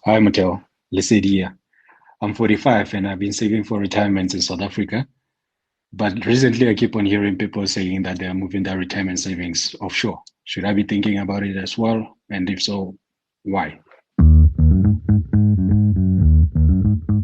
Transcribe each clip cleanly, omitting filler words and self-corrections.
Hi, Motheo. Lesedi here. I'm 45 and I've been saving for retirement in South Africa. But recently I keep on hearing people saying that they are moving their retirement savings offshore. Should I be thinking about it as well? And if so, why?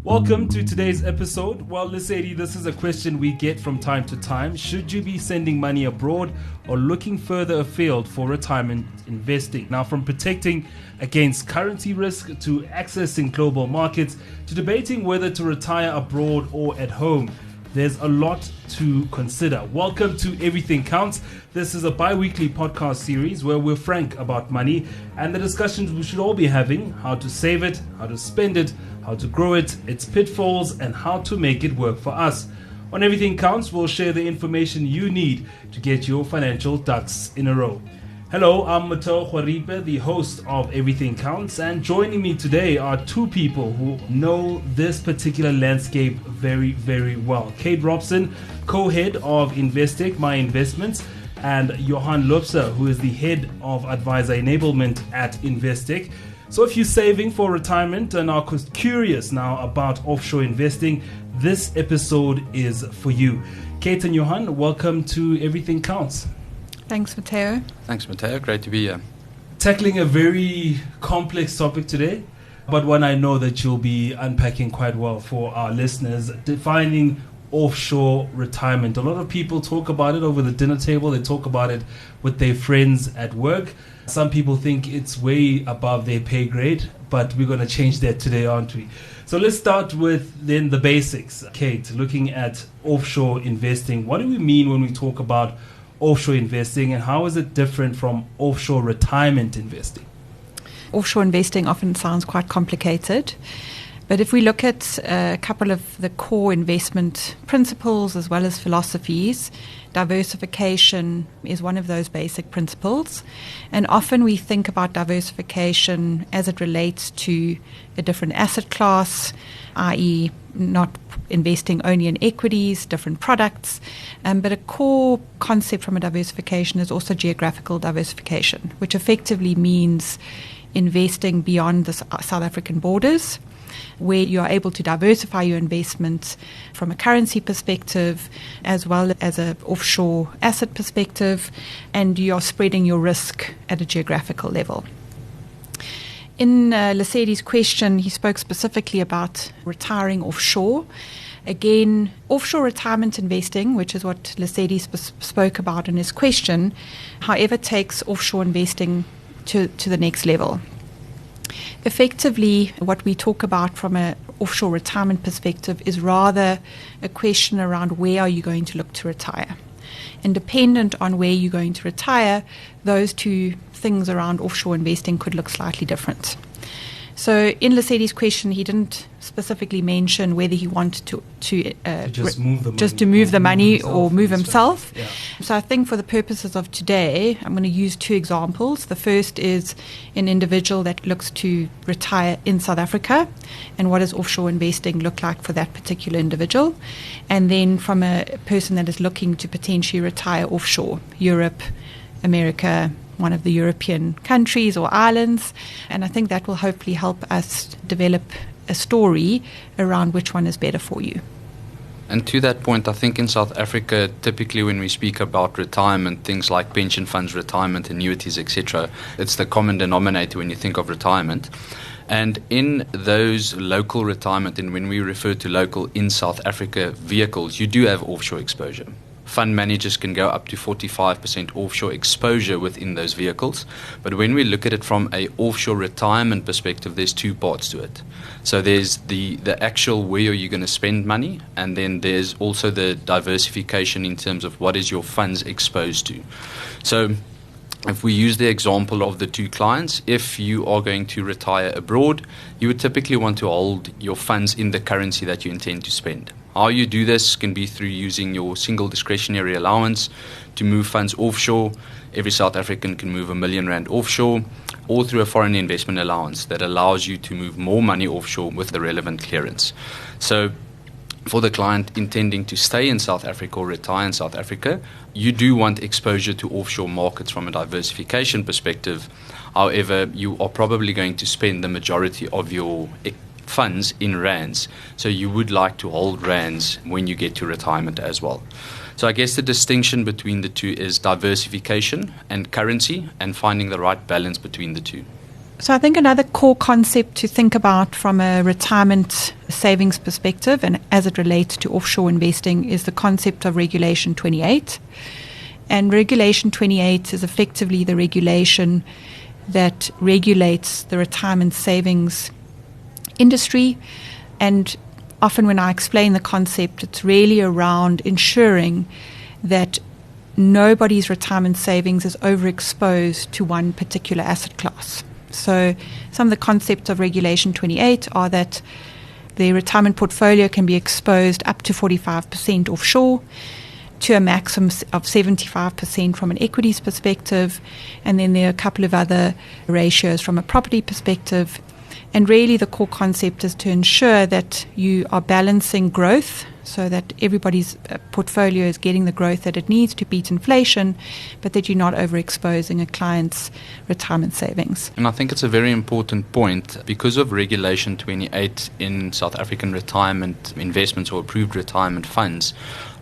Welcome to today's episode. Well, Lesedi, this is a question we get from time to time. Should you be sending money abroad or looking further afield for retirement investing? Now, from protecting against currency risk to accessing global markets to debating whether to retire abroad or at home, there's a lot to consider. Welcome to Everything Counts. This is a bi-weekly podcast series where we're frank about money and the discussions we should all be having: how to save it, how to spend it, how to grow it, its pitfalls, and how to make it work for us. On Everything Counts, we'll share the information you need to get your financial ducks in a row. Hello, I'm Motheo Khoaripe, the host of Everything Counts, and joining me today are two people who know this particular landscape very, very well. Kate Robson, co-head of Investec, My Investments, and Johan Loubser, who is the head of advisor enablement at Investec. So if you're saving for retirement and are curious now about offshore investing, this episode is for you. Kate and Johan, welcome to Everything Counts. Thanks, Motheo. Thanks, Motheo. Great to be here. Tackling a very complex topic today, but one I know that you'll be unpacking quite well for our listeners: defining offshore retirement. A lot of people talk about it over the dinner table. They talk about it with their friends at work. Some people think it's way above their pay grade, but we're going to change that today, aren't we? So let's start with then the basics. Kate, looking at offshore investing, what do we mean when we talk about offshore investing, and how is it different from offshore retirement investing? Offshore investing often sounds quite complicated, but if we look at a couple of the core investment principles as well as philosophies, diversification is one of those basic principles. And often we think about diversification as it relates to a different asset class, i.e. not investing only in equities, different products. But a core concept from a diversification is also geographical diversification, which effectively means investing beyond the South African borders, where you are able to diversify your investments from a currency perspective as well as an offshore asset perspective, and you are spreading your risk at a geographical level. In Lesedi's question, he spoke specifically about retiring offshore. Again, offshore retirement investing, which is what Lesedi spoke about in his question, however, takes offshore investing to the next level. Effectively, what we talk about from an offshore retirement perspective is rather a question around where are you going to look to retire. And dependent on where you're going to retire, those two things around offshore investing could look slightly different. So in Lesedi's question, he didn't specifically mention whether he wanted to move the money or move himself. Yeah. So I think for the purposes of today, I'm going to use two examples. The first is an individual that looks to retire in South Africa, and what does offshore investing look like for that particular individual? And then from a person that is looking to potentially retire offshore, Europe, America, one of the European countries or islands. And I think that will hopefully help us develop a story around which one is better for you. And to that point, I think in South Africa, typically when we speak about retirement, things like pension funds, retirement annuities, etc., it's the common denominator when you think of retirement. And in those local retirement, and when we refer to local in South Africa vehicles, you do have offshore exposure. Fund managers can go up to 45% offshore exposure within those vehicles. But when we look at it from an offshore retirement perspective, there's two parts to it. So there's the actual where are you going to spend money, and then there's also the diversification in terms of what is your funds exposed to. So if we use the example of the two clients, if you are going to retire abroad, you would typically want to hold your funds in the currency that you intend to spend. How you do this can be through using your single discretionary allowance to move funds offshore. Every South African can move R1 million offshore, or through a foreign investment allowance that allows you to move more money offshore with the relevant clearance. So for the client intending to stay in South Africa or retire in South Africa, you do want exposure to offshore markets from a diversification perspective. However, you are probably going to spend the majority of your funds in rands. So you would like to hold rands when you get to retirement as well. So I guess the distinction between the two is diversification and currency, and finding the right balance between the two. So I think another core concept to think about from a retirement savings perspective, and as it relates to offshore investing, is the concept of Regulation 28. And Regulation 28 is effectively the regulation that regulates the retirement savings industry. And often when I explain the concept, it's really around ensuring that nobody's retirement savings is overexposed to one particular asset class. So some of the concepts of Regulation 28 are that the retirement portfolio can be exposed up to 45% offshore, to a maximum of 75% from an equities perspective, and then there are a couple of other ratios from a property perspective. And really the core concept is to ensure that you are balancing growth so that everybody's portfolio is getting the growth that it needs to beat inflation, but that you're not overexposing a client's retirement savings. And I think it's a very important point because of Regulation 28 in South African retirement investments or approved retirement funds.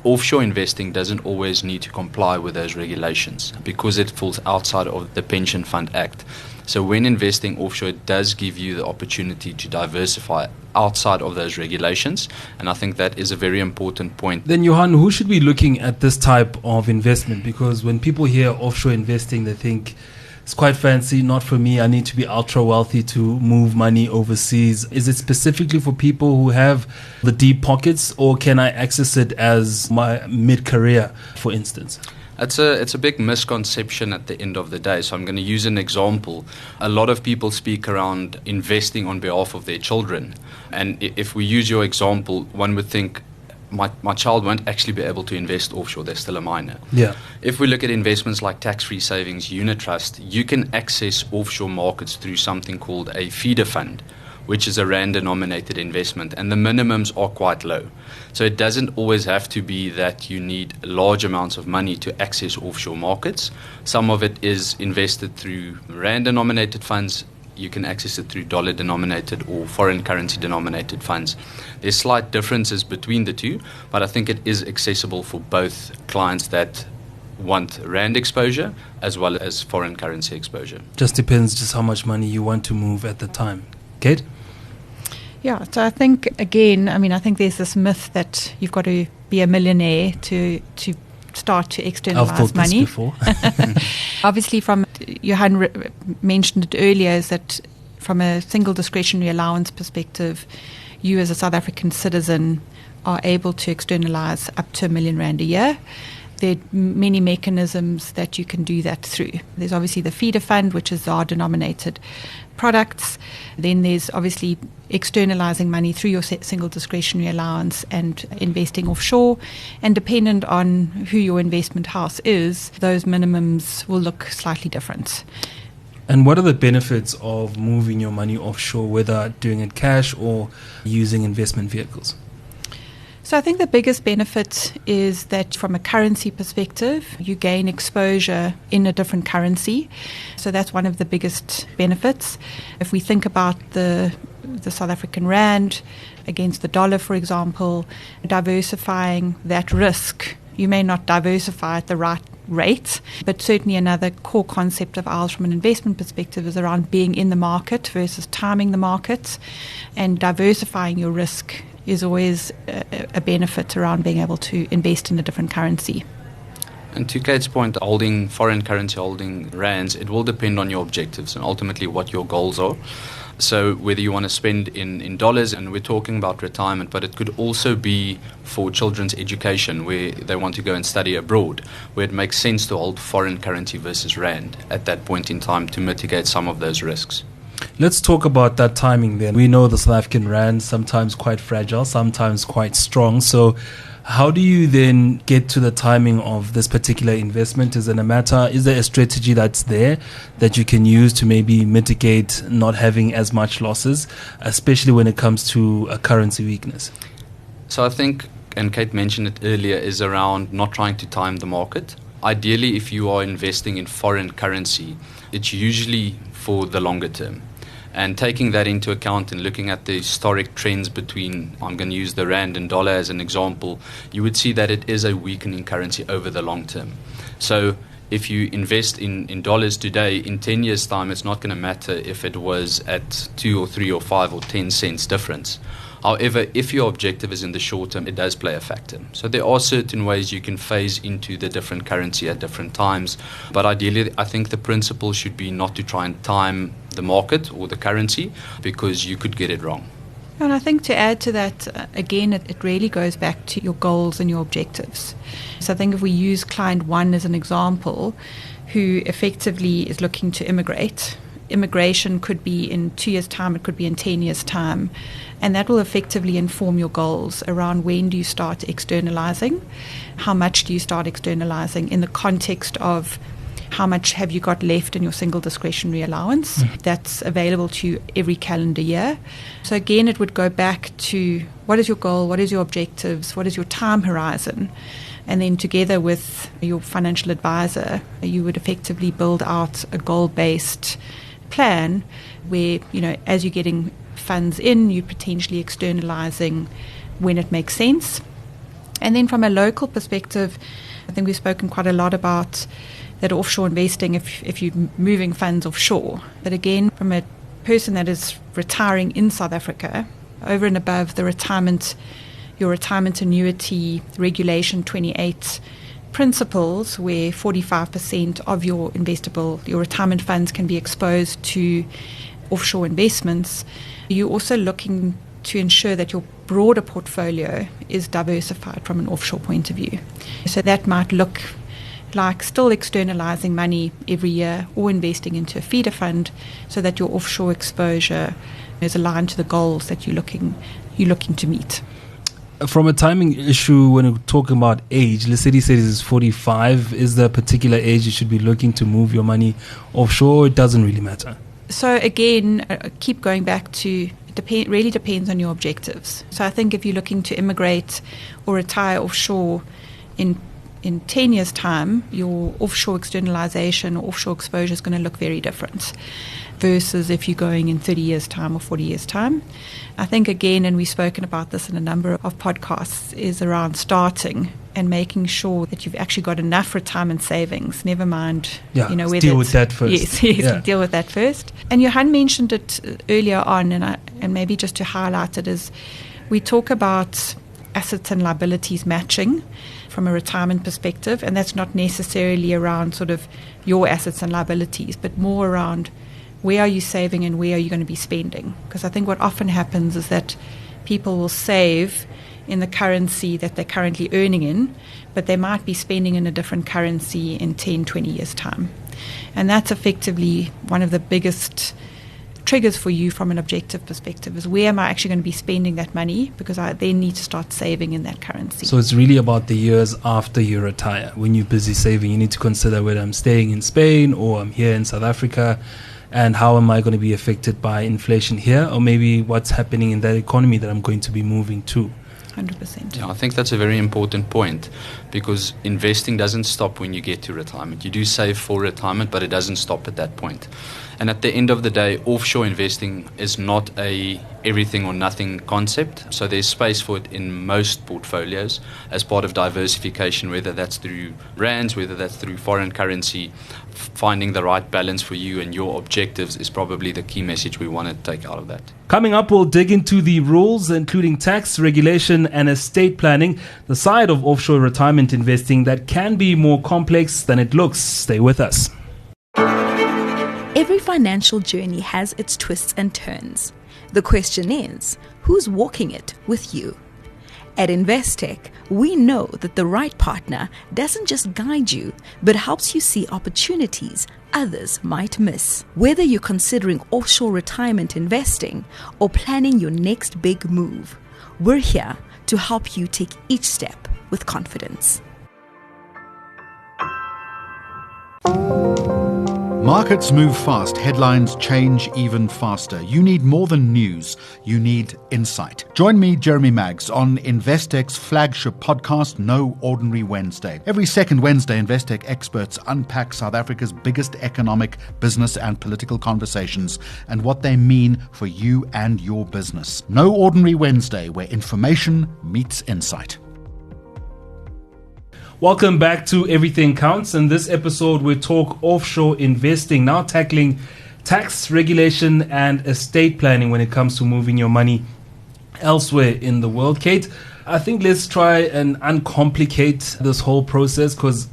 Offshore investing doesn't always need to comply with those regulations because it falls outside of the Pension Fund Act. So when investing offshore, it does give you the opportunity to diversify outside of those regulations. And I think that is a very important point. Then, Johan, who should be looking at this type of investment? Because when people hear offshore investing, they think it's quite fancy, not for me. I need to be ultra wealthy to move money overseas. Is it specifically for people who have the deep pockets, or can I access it as my mid-career, for instance? It's a big misconception at the end of the day. So I'm going to use an example. A lot of people speak around investing on behalf of their children. And if we use your example, one would think, my child won't actually be able to invest offshore. They're still a minor. Yeah. If we look at investments like tax-free savings, unit trust, you can access offshore markets through something called a feeder fund, which is a rand-denominated investment, and the minimums are quite low. So it doesn't always have to be that you need large amounts of money to access offshore markets. Some of it is invested through rand-denominated funds. You can access it through dollar-denominated or foreign currency-denominated funds. There's slight differences between the two, but I think it is accessible for both clients that want rand exposure as well as foreign currency exposure. Just depends just how much money you want to move at the time. Kate? Yeah, so I think, again, I think there's this myth that you've got to be a millionaire to start to externalize I've thought money. this before. Obviously, from Johan mentioned it earlier, is that from a single discretionary allowance perspective, you as a South African citizen are able to externalize up to R1 million a year. There are many mechanisms that you can do that through. There's obviously the feeder fund, which is our denominated products. Then there's obviously externalizing money through your single discretionary allowance and investing offshore. And dependent on who your investment house is, those minimums will look slightly different. And what are the benefits of moving your money offshore, whether doing it cash or using investment vehicles? So I think the biggest benefit is that from a currency perspective, you gain exposure in a different currency. So that's one of the biggest benefits. If we think about the South African rand against the dollar, for example, diversifying that risk, you may not diversify at the right rate, but certainly another core concept of ours from an investment perspective is around being in the market versus timing the market, and diversifying your risk is always a benefit around being able to invest in a different currency. And to Kate's point, holding foreign currency, holding rands, it will depend on your objectives and ultimately what your goals are. So whether you want to spend in dollars, and we're talking about retirement, but it could also be for children's education where they want to go and study abroad, where it makes sense to hold foreign currency versus rand at that point in time to mitigate some of those risks. Let's talk about that timing then. We know the South African rand, sometimes quite fragile, sometimes quite strong. So how do you then get to the timing of this particular investment? Is there a strategy that's there that you can use to maybe mitigate not having as much losses, especially when it comes to a currency weakness? So I think, and Kate mentioned it earlier, is around not trying to time the market. Ideally, if you are investing in foreign currency, it's usually for the longer term. And taking that into account and looking at the historic trends between, I'm going to use the rand and dollar as an example, you would see that it is a weakening currency over the long term. So if you invest in dollars today, in 10 years' time, it's not going to matter if it was at 2 or 3 or 5 or 10 cents difference. However, if your objective is in the short term, it does play a factor. So there are certain ways you can phase into the different currency at different times. But ideally, I think the principle should be not to try and time the market or the currency, because you could get it wrong. And I think to add to that, again, it really goes back to your goals and your objectives. So I think if we use client one as an example, who effectively is looking to immigrate, immigration could be in 2 years' time, it could be in 10 years' time, and that will effectively inform your goals around when do you start externalizing, how much do you start externalizing in the context of how much have you got left in your single discretionary allowance that's available to you every calendar year. So again, it would go back to what is your goal, what is your objectives, what is your time horizon, and then together with your financial advisor, you would effectively build out a goal-based plan where, as you're getting funds in, you're potentially externalizing when it makes sense. And then from a local perspective, I think we've spoken quite a lot about that offshore investing if you're moving funds offshore. But again, from a person that is retiring in South Africa, over and above your retirement annuity regulation 28 principles, where 45% of your retirement funds can be exposed to offshore investments, you're also looking to ensure that your broader portfolio is diversified from an offshore point of view. So that might look like still externalizing money every year or investing into a feeder fund so that your offshore exposure is aligned to the goals that you're looking to meet. From a timing issue, when we're talking about age, Lesedi says it's 45. Is there a particular age you should be looking to move your money offshore? It doesn't really matter. So again, keep going back to really depends on your objectives. So I think if you're looking to immigrate or retire offshore in 10 years' time, your offshore externalization or offshore exposure is going to look very different versus if you're going in 30 years' time or 40 years' time. I think, again, and we've spoken about this in a number of podcasts, is around starting and making sure that you've actually got enough retirement savings, never mind, whether deal with that first. Yes, deal with that first. And Johan mentioned it earlier on, and maybe just to highlight it, is we talk about assets and liabilities matching from a retirement perspective, and that's not necessarily around sort of your assets and liabilities, but more around where are you saving and where are you going to be spending. Because I think what often happens is that people will save in the currency that they're currently earning in, but they might be spending in a different currency in 10, 20 years' time. And that's effectively one of the biggest triggers for you from an objective perspective, is where am I actually going to be spending that money, because I then need to start saving in that currency. So it's really about the years after you retire. When you're busy saving, you need to consider whether I'm staying in Spain or I'm here in South Africa, and how am I going to be affected by inflation here, or maybe what's happening in that economy that I'm going to be moving to. 100%. Yeah, I think that's a very important point, because investing doesn't stop when you get to retirement. You do save for retirement, but it doesn't stop at that point. And at the end of the day, offshore investing is not a everything or nothing concept. So there's space for it in most portfolios as part of diversification, whether that's through rands, whether that's through foreign currency. Finding the right balance for you and your objectives is probably the key message we want to take out of that. Coming up, we'll dig into the rules, including tax, regulation, and estate planning, the side of offshore retirement investing that can be more complex than it looks. Stay with us. Every financial journey has its twists and turns. The question is, who's walking it with you? At Investec, we know that the right partner doesn't just guide you, but helps you see opportunities others might miss. Whether you're considering offshore retirement investing or planning your next big move, we're here to help you take each step with confidence. Markets move fast, headlines change even faster. You need more than news, you need insight. Join me, Jeremy Maggs, on Investec's flagship podcast, No Ordinary Wednesday. Every second Wednesday, Investec experts unpack South Africa's biggest economic, business and political conversations and what they mean for you and your business. No Ordinary Wednesday, where information meets insight. Welcome back to Everything Counts. In this episode, we talk offshore investing, now tackling tax regulation and estate planning when it comes to moving your money elsewhere in the world. Kate, I think let's try and uncomplicate this whole process, because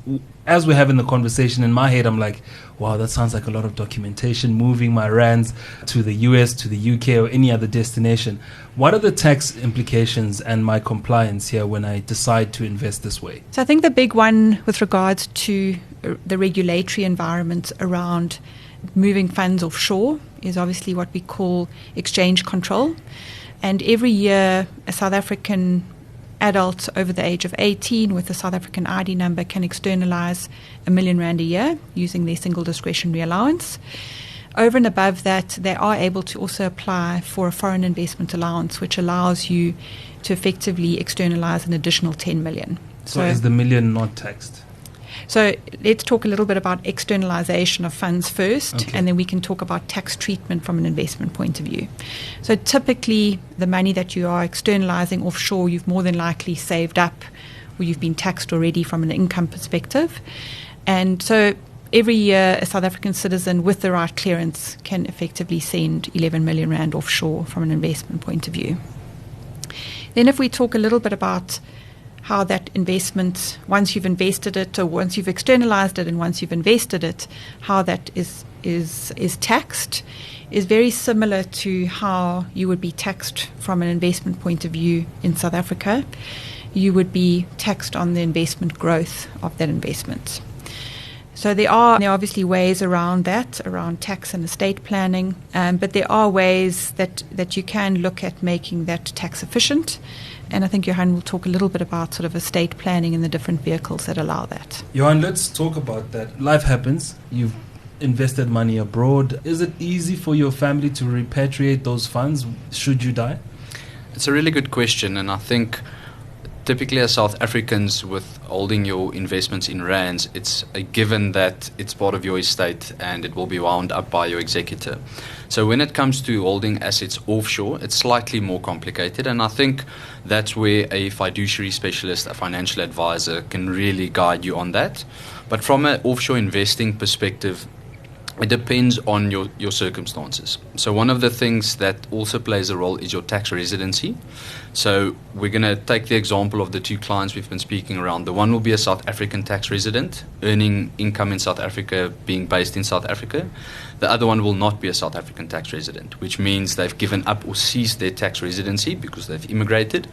as we're having the conversation in my head, I'm like, wow, that sounds like a lot of documentation, moving my rands to the US, to the UK, or any other destination. What are the tax implications and my compliance here when I decide to invest this way? So I think the big one with regards to the regulatory environment around moving funds offshore is obviously what we call exchange control. And every year, a South African adult over the age of 18 with a South African ID number can externalize R1 million a year using their single discretionary allowance. Over and above that, they are able to also apply for a foreign investment allowance, which allows you to effectively externalize an additional 10 million. So is the million not taxed? So let's talk a little bit about externalization of funds first, Okay. and then we can talk about tax treatment from an investment point of view. So typically, the money that you are externalizing offshore, you've more than likely saved up, or you've been taxed already from an income perspective. And so every year, a South African citizen with the right clearance can effectively send 11 million rand offshore from an investment point of view. Then if we talk a little bit about how that investment, once you've invested it, or once you've externalized it and once you've invested it, how that is taxed, is very similar to how you would be taxed from an investment point of view in South Africa. You would be taxed on the investment growth of that investment. So there are obviously ways around that, around tax and estate planning, but there are ways that you can look at making that tax efficient. And I think Johan will talk a little bit about sort of estate planning and the different vehicles that allow that. Johan, let's talk about that. Life happens. You've invested money abroad. Is it easy for your family to repatriate those funds should you die? It's a really good question, and I think typically as South Africans, with holding your investments in rands, it's a given that it's part of your estate and it will be wound up by your executor. So when it comes to holding assets offshore, it's slightly more complicated, and I think that's where a fiduciary specialist, a financial advisor, can really guide you on that. But from an offshore investing perspective, it depends on your circumstances. So one of the things that also plays a role is your tax residency. So we're going to take the example of the two clients we've been speaking around. The one will be a South African tax resident, earning income in South Africa, being based in South Africa. The other one will not be a South African tax resident, which means they've given up or ceased their tax residency because they've immigrated.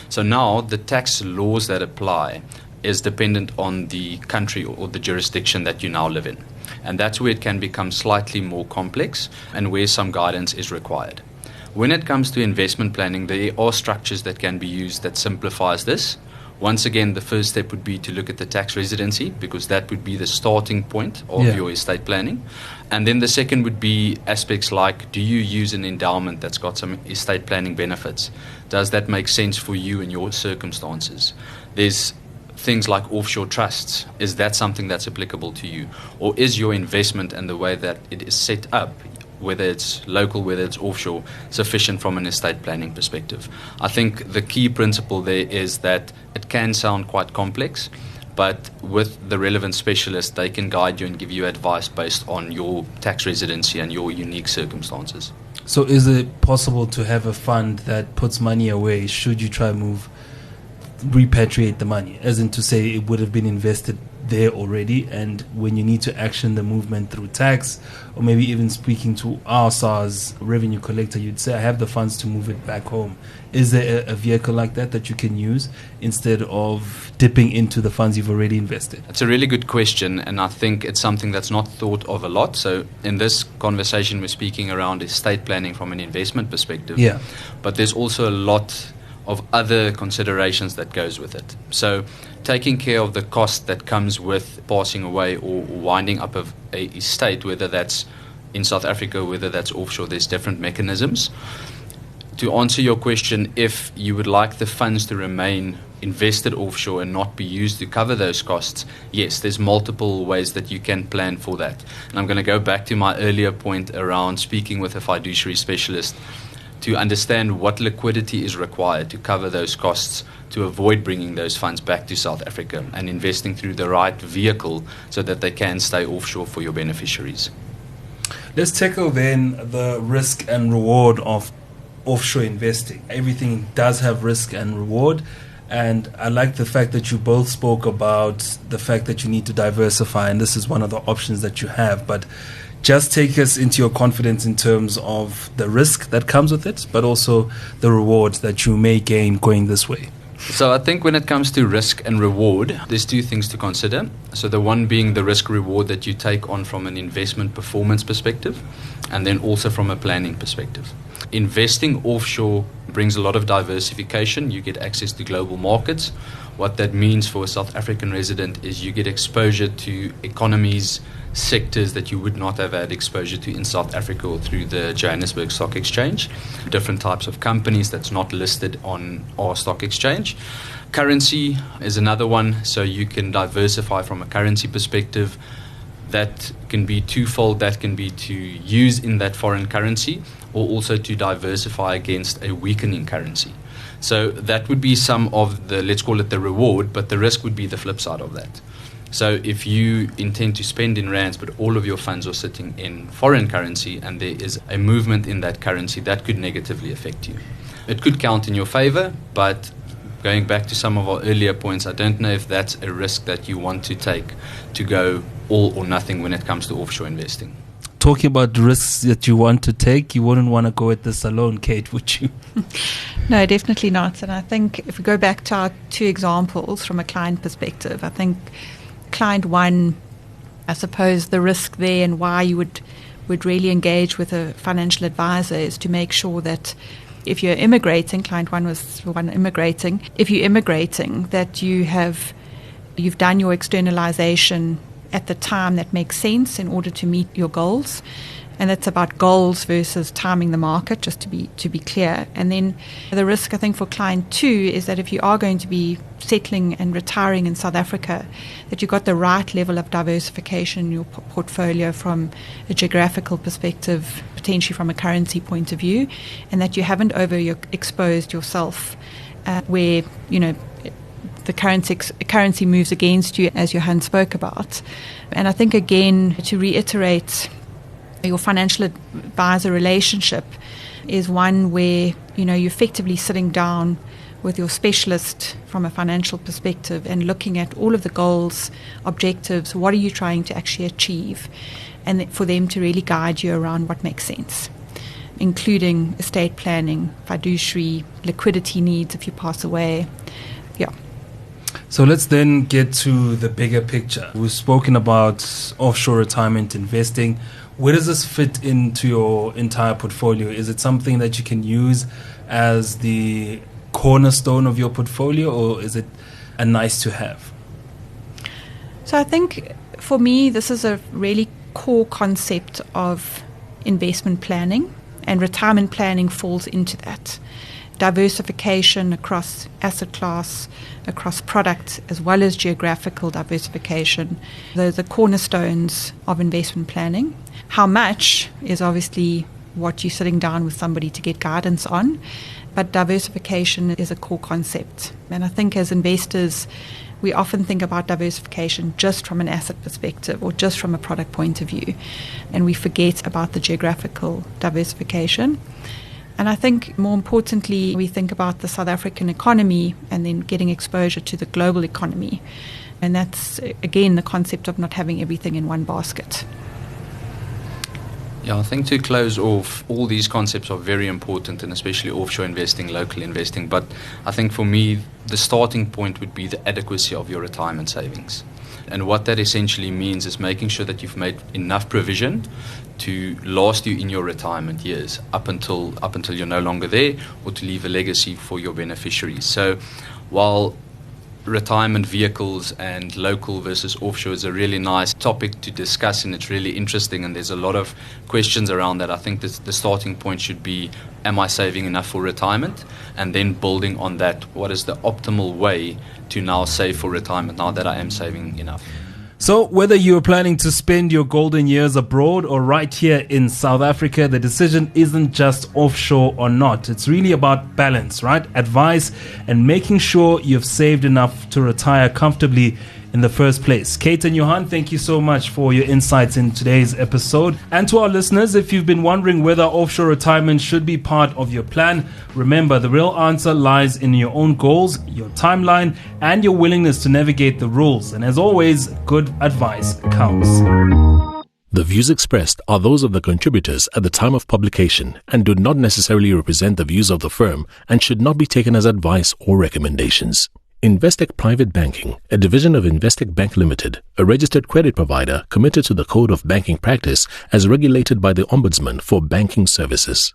So now the tax laws that apply is dependent on the country or the jurisdiction that you now live in. And that's where it can become slightly more complex and where some guidance is required. When it comes to investment planning, there are structures that can be used that simplifies this. Once again, the first step would be to look at the tax residency, because that would be the starting point of your estate planning. And then the second would be aspects like, do you use an endowment that's got some estate planning benefits? Does that make sense for you and your circumstances? There's things like offshore trusts. Is that something that's applicable to you? Or is your investment and the way that it is set up, whether it's local, whether it's offshore, sufficient from an estate planning perspective? I think the key principle there is that it can sound quite complex, but with the relevant specialist, they can guide you and give you advice based on your tax residency and your unique circumstances. So is it possible to have a fund that puts money away should you try to repatriate the money, as in to say it would have been invested there already, and when you need to action the movement through tax, or maybe even speaking to our SARS revenue collector, you'd say, I have the funds to move it back home. Is there a vehicle like that you can use instead of dipping into the funds you've already invested? That's a really good question, and I think it's something that's not thought of a lot. So in this conversation, we're speaking around estate planning from an investment perspective. But there's also a lot of other considerations that goes with it. So taking care of the cost that comes with passing away or winding up of a estate, whether that's in South Africa, whether that's offshore, there's different mechanisms. To answer your question, if you would like the funds to remain invested offshore and not be used to cover those costs, yes, there's multiple ways that you can plan for that. And I'm going to go back to my earlier point around speaking with a fiduciary specialist to understand what liquidity is required to cover those costs, to avoid bringing those funds back to South Africa, and investing through the right vehicle so that they can stay offshore for your beneficiaries. Let's tackle then the risk and reward of offshore investing. Everything does have risk and reward, and I like the fact that you both spoke about the fact that you need to diversify, and this is one of the options that you have. But just take us into your confidence in terms of the risk that comes with it, but also the rewards that you may gain going this way. So I think when it comes to risk and reward, there's two things to consider. So the one being the risk reward that you take on from an investment performance perspective, and then also from a planning perspective. Investing offshore brings a lot of diversification. You get access to global markets. What that means for a South African resident is you get exposure to economies, sectors that you would not have had exposure to in South Africa or through the Johannesburg Stock Exchange. Different types of companies that's not listed on our stock exchange. Currency is another one, so you can diversify from a currency perspective. That can be twofold. That can be to use in that foreign currency, or also to diversify against a weakening currency. So that would be some of the, let's call it the reward, but the risk would be the flip side of that. So if you intend to spend in rands, but all of your funds are sitting in foreign currency and there is a movement in that currency, that could negatively affect you. It could count in your favor, but going back to some of our earlier points, I don't know if that's a risk that you want to take, to go all or nothing when it comes to offshore investing. Talking about risks that you want to take, you wouldn't want to go at this alone, Kate, would you? No, definitely not. And I think if we go back to our two examples from a client perspective, I think client one, I suppose the risk there and why you would really engage with a financial advisor is to make sure that if you're immigrating, client one was the one immigrating, if you're immigrating, that you've done your externalization at the time that makes sense in order to meet your goals. And that's about goals versus timing the market, just to be clear. And then the risk, I think, for client two is that if you are going to be settling and retiring in South Africa, that you've got the right level of diversification in your portfolio from a geographical perspective, potentially from a currency point of view, and that you haven't overexposed yourself where, the currency moves against you, as Johan spoke about. And I think, again, to reiterate, your financial advisor relationship is one where, you're effectively sitting down with your specialist from a financial perspective and looking at all of the goals, objectives, what are you trying to actually achieve, and for them to really guide you around what makes sense, including estate planning, fiduciary, liquidity needs if you pass away. Yeah. So let's then get to the bigger picture. We've spoken about offshore retirement investing. Where does this fit into your entire portfolio? Is it something that you can use as the cornerstone of your portfolio, or is it a nice to have? So I think for me, this is a really core concept of investment planning, and retirement planning falls into that. Diversification across asset class, across product, as well as geographical diversification. Those are cornerstones of investment planning. How much is obviously what you're sitting down with somebody to get guidance on, but diversification is a core concept. And I think as investors, we often think about diversification just from an asset perspective or just from a product point of view, and we forget about the geographical diversification. And I think more importantly, we think about the South African economy and then getting exposure to the global economy. And that's, again, the concept of not having everything in one basket. Yeah, I think to close off, all these concepts are very important, and especially offshore investing, local investing. But I think for me, the starting point would be the adequacy of your retirement savings. And what that essentially means is making sure that you've made enough provision to last you in your retirement years up until you're no longer there, or to leave a legacy for your beneficiaries. So while retirement vehicles and local versus offshore is a really nice topic to discuss, and it's really interesting, and there's a lot of questions around that. I think the starting point should be, am I saving enough for retirement? And then building on that, what is the optimal way to now save for retirement now that I am saving enough? So whether you're planning to spend your golden years abroad or right here in South Africa, the decision isn't just offshore or not. It's really about balance, right? Advice and making sure you've saved enough to retire comfortably in the first place. Kate and Johan, thank you so much for your insights in today's episode. And to our listeners, if you've been wondering whether offshore retirement should be part of your plan, remember the real answer lies in your own goals, your timeline, and your willingness to navigate the rules. And as always, good advice counts. The views expressed are those of the contributors at the time of publication and do not necessarily represent the views of the firm and should not be taken as advice or recommendations. Investec Private Banking, a division of Investec Bank Limited, a registered credit provider committed to the Code of Banking Practice as regulated by the Ombudsman for Banking Services.